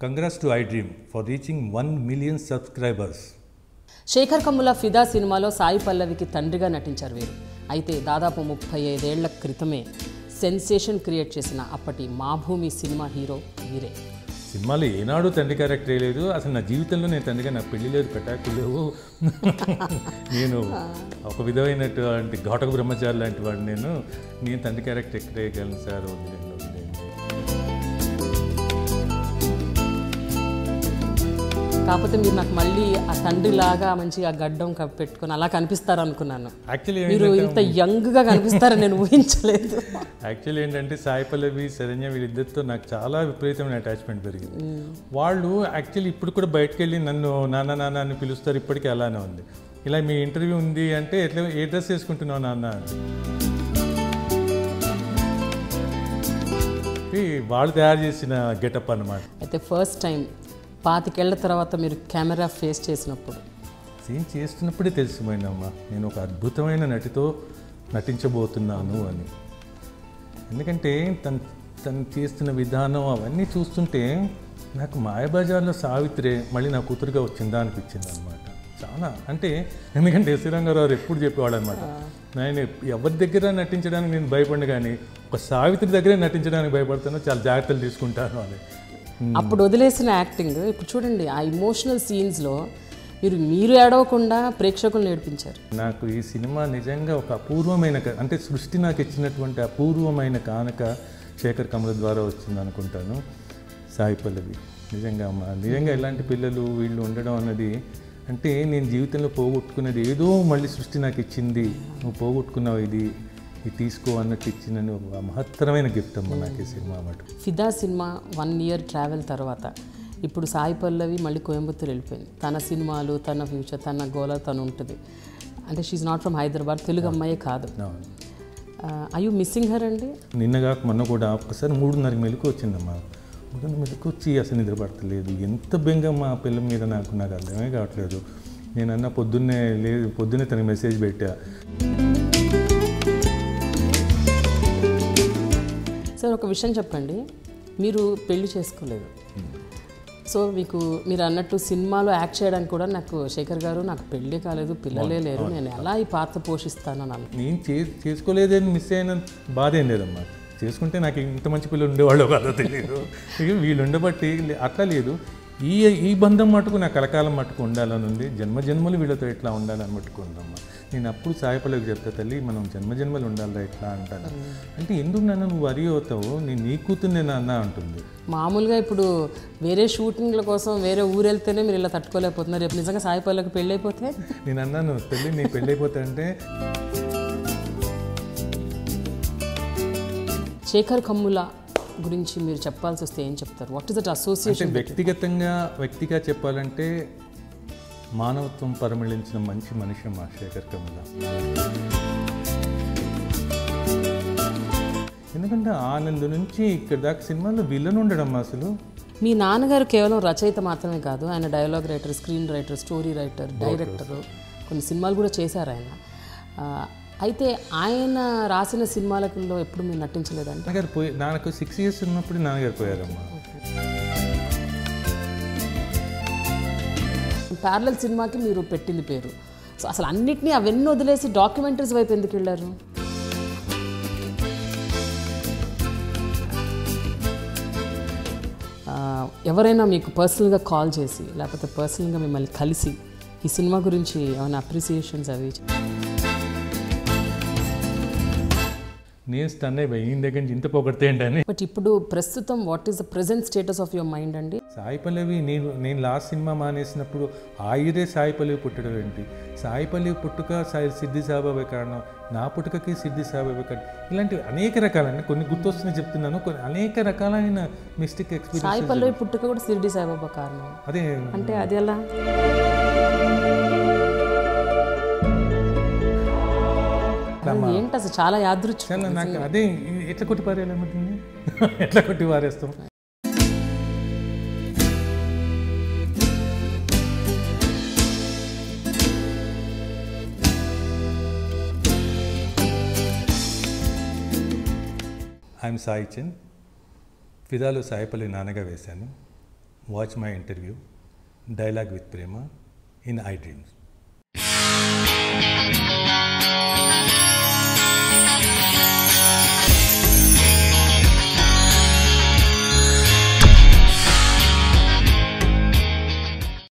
Congrats to iDream for reaching 1 million subscribers. Shekhar Kammula ఫిదా సినిమాలో సాయి పల్లవికి తండ్రిగా నటించారు వీరు. అయితే దాదాపు 35 ఏళ్ల క్రితమే సెన్సేషన్ క్రియేట్ చేసిన అప్పటి మా భూమి సినిమా హీరో వీరే. సినిమాలో ఏనాడు తండ్రి క్యారెక్టర్ లేదు. అసలు నా జీవితంలో నేను తండ్రిగా నాకు పెళ్లి లేదు, పెటాకులు లేవు. నేను ఒక విధమైనటువంటి ఘాటక బ్రహ్మచారి లాంటి వాడు. నేను తండ్రి క్యారెక్టర్ ఎక్కడ వేయగలను సార్, వదిలేండి. కాకపోతే మీరు నాకు మళ్ళీ ఆ తండ్రిలాగా మంచిగా గడ్డం పెట్టుకొని అలా కనిపిస్తారు అనుకున్నాను. యాక్చువల్లీ మీరు ఇంత యంగ్గా కనిపిస్తారని నేను ఊహించలేదు. యాక్చువల్లీ ఏంటంటే సాయి పల్లవి, శరణ్య వీళ్ళిద్దరితో నాకు చాలా విపరీతమైన అటాచ్మెంట్ పెరిగింది. వాళ్ళు యాక్చువల్లీ ఇప్పుడు కూడా బయటకు వెళ్ళి నన్ను నాన్న నాన్న అని పిలుస్తారు. ఇప్పటికీ అలానే ఉంది. ఇలా మీ ఇంటర్వ్యూ ఉంది అంటే ఎట్లా ఏ డ్రెస్ వేసుకుంటున్నావు నాన్న అని. వాళ్ళు తయారు చేసిన గెటప్ అన్నమాట. అయితే ఫస్ట్ టైం 25 ఏళ్ల తర్వాత మీరు కెమెరా ఫేస్ చేసినప్పుడు సీన్ చేస్తున్నప్పుడే తెలిసిపోయిందమ్మా నేను ఒక అద్భుతమైన నటితో నటించబోతున్నాను అని. ఎందుకంటే తను చేస్తున్న విధానం అవన్నీ చూస్తుంటే నాకు మాయాబజార్లో సావిత్రే మళ్ళీ నా కూతురుగా వచ్చిందా అనిపించింది అనమాట. చాలా అంటే ఎందుకంటే ఎస్వి రంగారావు ఎప్పుడు చెప్పేవాడు అనమాట, నేను ఎవరి దగ్గర నటించడానికి నేను భయపడిన కానీ ఒక సావిత్రి దగ్గరే నటించడానికి భయపడతాను, చాలా జాగ్రత్తలు తీసుకుంటాను అని. అప్పుడు వదిలేసిన యాక్టింగ్ ఇప్పుడు చూడండి, ఆ ఇమోషనల్ సీన్స్లో మీరు ఏడవకుండా ప్రేక్షకులను ఏడిపించారు. నాకు ఈ సినిమా నిజంగా ఒక అపూర్వమైన అంటే సృష్టి నాకు ఇచ్చినటువంటి అపూర్వమైన కానుక శేఖర్ కమ్ముల ద్వారా వచ్చింది అనుకుంటాను. సాయి పల్లవి నిజంగా ఇలాంటి పిల్లలు వీళ్ళు ఉండడం అన్నది అంటే నేను జీవితంలో పోగొట్టుకున్నది ఏదో మళ్ళీ సృష్టి నాకు ఇచ్చింది, నువ్వు పోగొట్టుకున్నావు ఇది తీసుకో అన్నట్టు ఇచ్చిన ఒక మహత్తరమైన గిఫ్ట్ అమ్మ నాకు ఈ సినిమా అన్నమాట. ఫిదా సినిమా 1 year ట్రావెల్ తర్వాత ఇప్పుడు సాయి పల్లవి మళ్ళీ కోయంబత్తూరు వెళ్ళిపోయింది. తన సినిమాలు, తన ఫ్యూచర్, తన గోల తను ఉంటుంది. అంటే she's not from Hyderabad, Telugu అమ్మాయే కాదు. ఐ యూ మిస్సింగ్ హర్ అండి? నిన్నగా మొన్న కూడా ఒక్కసారి 3:30 మెలకు వచ్చిందమ్మా. 3:30 మెలకు వచ్చి అసలు నిద్ర పడతలేదు. ఎంత బెంగమ్మా ఆ పిల్ల మీద నాకు అర్థమే కావట్లేదు. నేనన్నా పొద్దున్నే తనకి మెసేజ్ పెట్టా. సార్ ఒక విషయం చెప్పండి, మీరు పెళ్లి చేసుకోలేదు. సో మీరు అన్నట్టు సినిమాలో యాక్ట్ చేయడానికి కూడా నాకు శేఖర్ గారు నాకు పెళ్ళి కాలేదు, పిల్లలే లేరు, నేను ఎలా ఈ పాత్ర పోషిస్తానని అన్న. నేను చేసుకోలేదని మిస్ అయిన బాధ ఏం లేదమ్మా. చేసుకుంటే నాకు ఇంత మంచి పిల్లలు ఉండేవాళ్ళు కాదో తెలియదు. వీళ్ళు ఉండబట్టి అట్లా లేదు. ఈ బంధం మటుకు నాకు కలకాలం మటుకు ఉండాలని ఉంది. జన్మజన్మలు వీళ్ళతో ఎట్లా ఉండాలని మటుకు ఉందమ్మా. నేను అప్పుడు సాయి పల్లవికి చెప్తా, తల్లి మనం జన్మజన్మలు ఉండాలిరా ఎట్లా అంటాను. అంటే ఎందుకు నన్ను నువ్వు వరి అవుతావు, నేను నీ కూతురు నేను అన్నా అంటుంది. మామూలుగా ఇప్పుడు వేరే షూటింగ్ల కోసం వేరే ఊరు వెళ్తేనే మీరు ఇలా తట్టుకోలేకపోతున్నారు. రేపు నిజంగా సాయి పల్లవికి పెళ్ళి అయిపోతే? నేను అన్నాను, తల్లి నీ పెళ్ళి అయిపోతా అంటే. శేఖర్ కమ్ముల గురించి మీరు చెప్పాల్సి వస్తే ఏం చెప్తారు? What is that association? వ్యక్తిగా చెప్పాలంటే మానవత్వం పరిమళించిన మంచి మనిషి మా శేఖర్ కమ్ముల. ఎందుకంటే ఆనంద్ నుంచి ఇక్కడ దాకా సినిమాలో విలన్ ఉండడం అసలు. మీ నాన్నగారు కేవలం రచయిత మాత్రమే కాదు, ఆయన dialogue writer, screen writer, story writer, director, కొన్ని సినిమాలు కూడా చేశారు ఆయన. అయితే ఆయన రాసిన సినిమాలలో ఎప్పుడు మీరు నటించలేదండి? నాకు 6 years ఉన్నప్పుడు నాన్నగారు పోయారమ్మా. ప్యారలల్ సినిమాకి మీరు పెట్టింది పేరు. సో అసలు అన్నిటినీ అవన్నీ వదిలేసి డాక్యుమెంటరీస్ వైపు ఎందుకు వెళ్ళారు? ఎవరైనా మీకు పర్సనల్గా కాల్ చేసి లేకపోతే పర్సనల్గా మిమ్మల్ని కలిసి ఈ సినిమా గురించి ఏమైనా అప్రిసియేషన్స్ అవి? నేను స్టన్ అయిపోయి ఈయన దగ్గర నుంచి ఇంత పొగడితే ఏంటని. బట్ ఇప్పుడు ప్రస్తుతం what is the present status of your mind అండి? సాయి పల్లవి నేను లాస్ట్ సినిమా మానేసినప్పుడు ఆయురే సాయి పల్లవి పుట్టడం ఏంటి, సాయి పల్లవి పుట్టుక సిద్ధి సాయిబాబా కారణం, నా పుట్టుకకి సిద్ధి సాయిబాబా కారణం, ఇలాంటివి అనేక రకాలైన కొన్ని గుర్తొస్తున్నాయి చెప్తున్నాను. కొన్ని అనేక రకాలైన మిస్టేక్ ఎక్స్పీరియన్స్. సాయి పల్లవి పుట్టుక కూడా సిద్ధి సాయిబాబా కారణం అదే అంటే అది ఎలా? ఏంటి అసలు చాలా యాదృచ్ఛికం. నాకు అదే ఎట్లా కొట్టి పారేయాలనుకుంటుంది, ఎట్లా కొట్టి పారేస్తాం. ఐఎమ్ సాయి చంద్. ఫిదాలో సాయి పల్లవి నాన్నగా వేశాను. Watch my interview dialogue with Prema in I dreams.